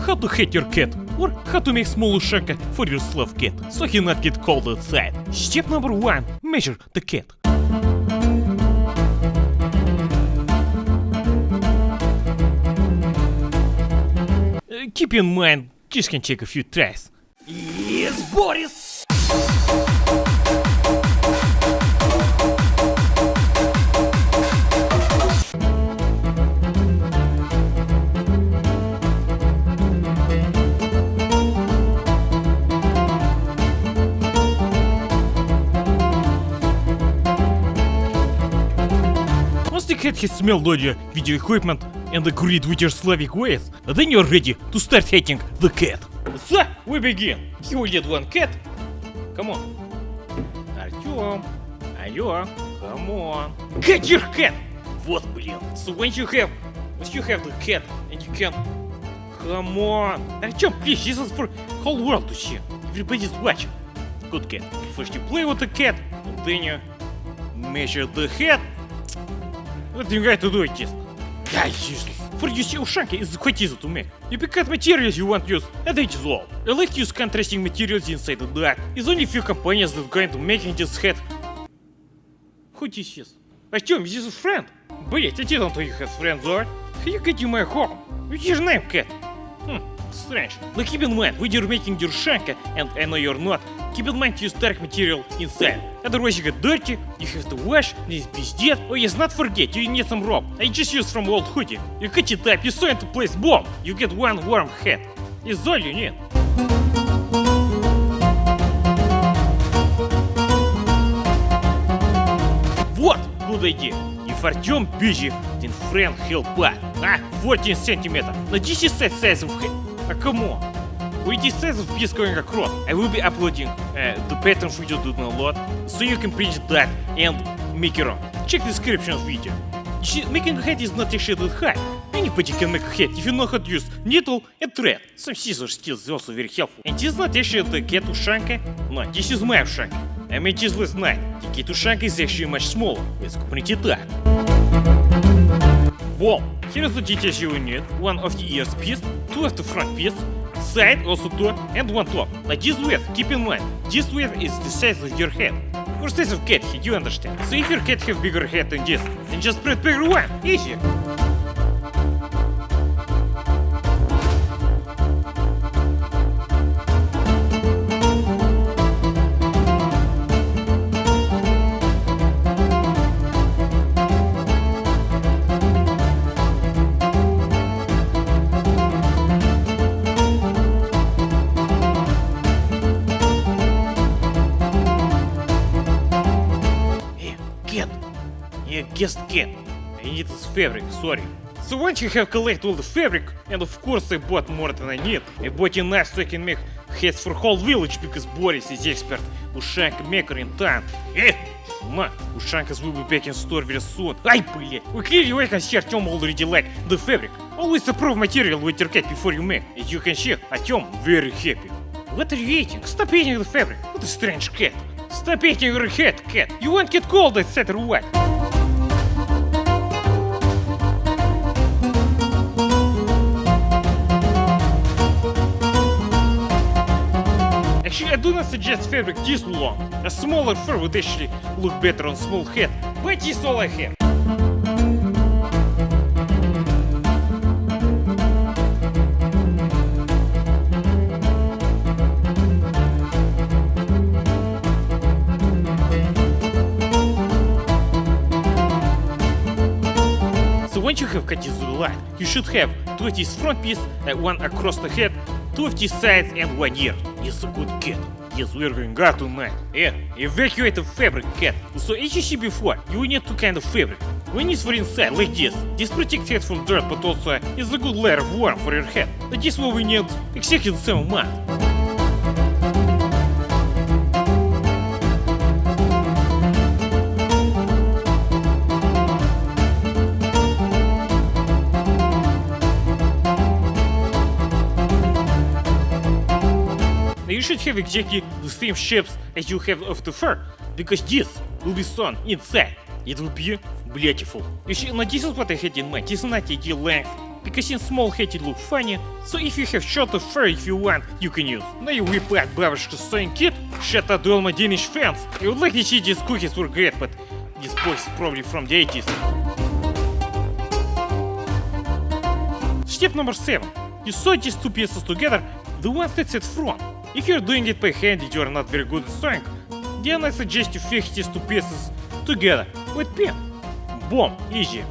how to hate your cat, or how to make small Ushanka for your slow cat, so he not get cold outside. Step number 1. Measure the cat. Keep in mind, this can take a few tries. Yes, Boris! Once the cat has smelled all your video equipment and agreed with your Slavic ways, then you're ready to start hating the cat. So, we begin. You will get one cat. Come on. Artyom. Алло. Come on. Get your cat! Вот, блин. So once you have the cat and you can... Come on. Artyom, please, this is for whole world to see. Everybody's watching. Good cat. First you play with the cat, and then you measure the head. What do you got to do it just? Yeah, useless. For you see, Ushanka is quite easy to make. You pick out materials you want to use, and that is all. I like to use contrasting materials inside the dark. There's only a few components that are going to make this head. Who this is? Артем, this is a friend. Блять, I didn't know you have friends, or? How you get in my home? What's your name, cat? Strange. But keep in mind, when you're making your Ushanka, and I know you're not, keep in mind to use dark material inside. Otherwise you get dirty, you have to wash, this пиздец. Oh yes, not forget, you need some rope. I just used from old hoodie. You cut it up, you sew into place, boom! You get one warm head. It's all you need. Вот, good idea. If Artyom busy, then friend help out. 14 centimeters. Now this is the size of head. Come on. With this size of piece going across, I will be uploading the pattern video download, so you can print that and make your own. Check the description of video. Making a head is not actually that hard. Anybody can make a head if you know how to use needle and thread. Some scissors skills is also very helpful. And this is not actually the cat Ushanka. No, this is my Ushanka. I made this last night. The cat Ushanka is actually much smaller. Let's go print it up. Boom! Here's the details you will need. One of the ears piece, two of the front piece, side also two, and one top. Now this width, keep in mind, this width is the size of your head. Or size of cat head, you understand. So if your cat has bigger head than this, then just print bigger one. Easy. Guest cat. I need this fabric, sorry. So once you have collected all the fabric, and of course I bought more than I need, I bought enough so I can make heads for whole village because Boris is expert Ushanka maker in town. Man, Ushankas will be back in store very soon. Ай, блять! We clearly can see Artyom already like the fabric. Always approve material with your cat before you make. As you can see, Artyom very happy. What are you eating? Stop eating the fabric. What a strange cat. Stop eating your head, cat. You won't get cold, etc. What? Actually, I do not suggest fabric this long. A smaller fur would actually look better on small head, but this is all I have. So once you have cut this line, you should have two of this front piece, one across the head, two of these sides and one ear. Yes, a good cat. Yes, we're going out tonight. Evacuate the fabric, cat. So as you see before, you need two kind of fabric. One is for inside, like this. This protects head from dirt, but also is a good layer of warmth for your head. But this one we need exactly the same amount. You should have exactly the same shapes as you have of the fur, because this will be sewn inside. It will be beautiful. You see, now this is what I had in mind. This is not ideal length, because in small head it look funny, so if you have shorter fur if you want, you can use. Now you reply бабушка saying kid, shut up all my Danish fans. I would like to see these cookies were great, but this voice is probably from the 80s. Step number 7. You sew these two pieces together, the ones that's at front. If you're doing it by hand and you're not very good at sewing, then I suggest you fix these two pieces together with pin. Boom, easy.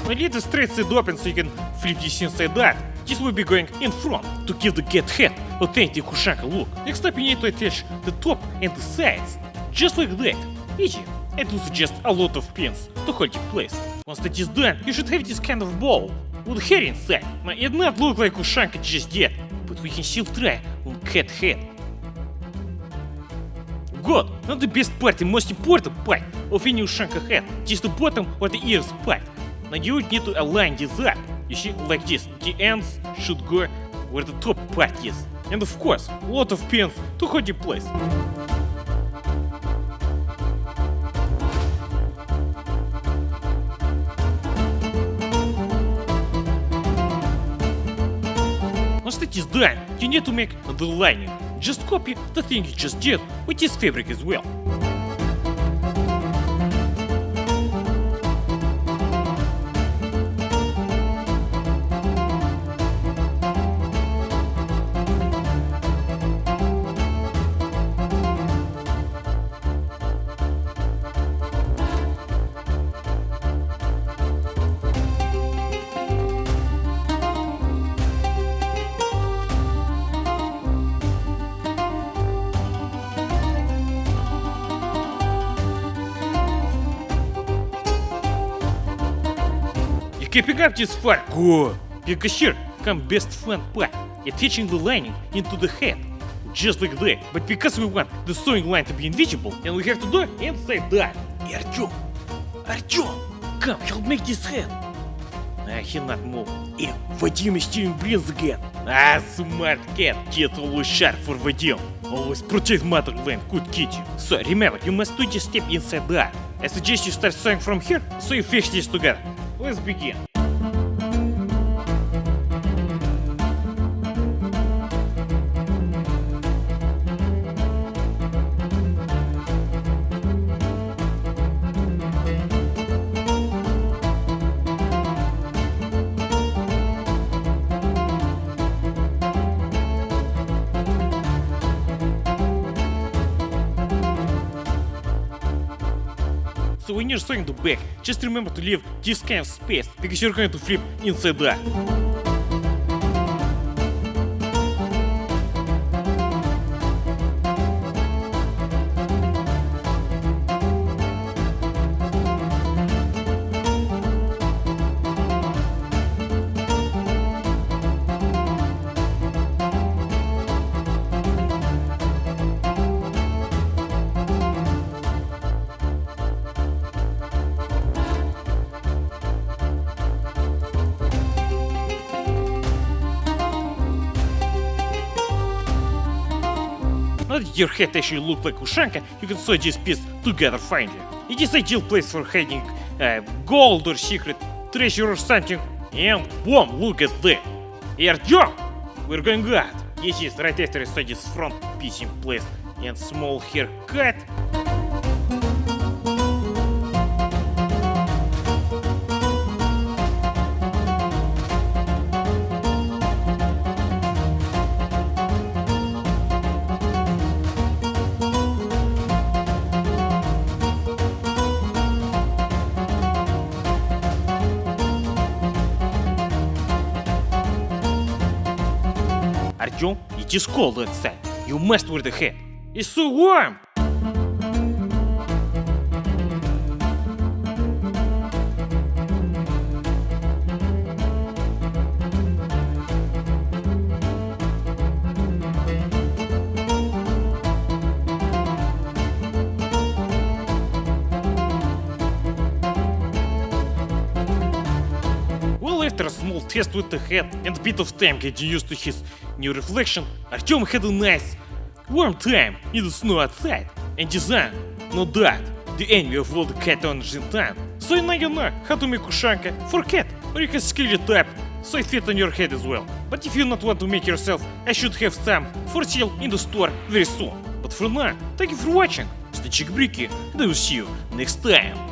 Now let the straight side open so you can flip this inside out. This will be going in front to give the cat head authentic Ushanka look. Next up you need to attach the top and the sides, just like that. Easy. I do suggest a lot of pins to hold it in place. Once that is done, you should have this kind of ball with hair inside. Now it not look like Ushanka just did, but we can still try on cat head. Good. Now the best part and most important part of any Ushanka head is the bottom or the ears part. Now you would need to align this up. You see, like this. The ends should go where the top part is. And of course, a lot of pins to hold in place. Once that is done, you need to make the lining. Just copy the thing you just did with this fabric as well. Keeping up this far, good. Because here comes best fun part, attaching the lining into the head, just like that. But because we want the sewing line to be invisible, and we have to do it inside that. Hey, Artyom, come help make this head. I cannot move. Hey, Vadim is stealing brains again. Smart cat, get always sharp for Vadim. Always protect motherland, good kitty. So remember, you must do this step inside that. I suggest you start sewing from here, so you fix this together. Let's begin. So when you're sewing the back, just remember to leave this kind of space, because you're going to flip inside that. Now that your head actually looks like Ushanka, you can sew this piece together finally. It is ideal place for hiding gold or secret treasure or something. And boom, look at that. Artyom, we're going out. Yes, right after I sew this front piece in place and small haircut. Artyom, it is cold outside. You must wear the hat. It's so warm! Well, after a small test with the head and a bit of time getting used to his new reflection, Artyom had a nice warm time in the snow outside. And design, no doubt, the envy of all the cat owners in town. So now you know how to make ushanka for cat, or you can skill it up so it fits on your head as well. But if you not want to make yourself, I should have some for sale in the store very soon. But for now, thank you for watching. Stay chick bricky, and I will see you next time.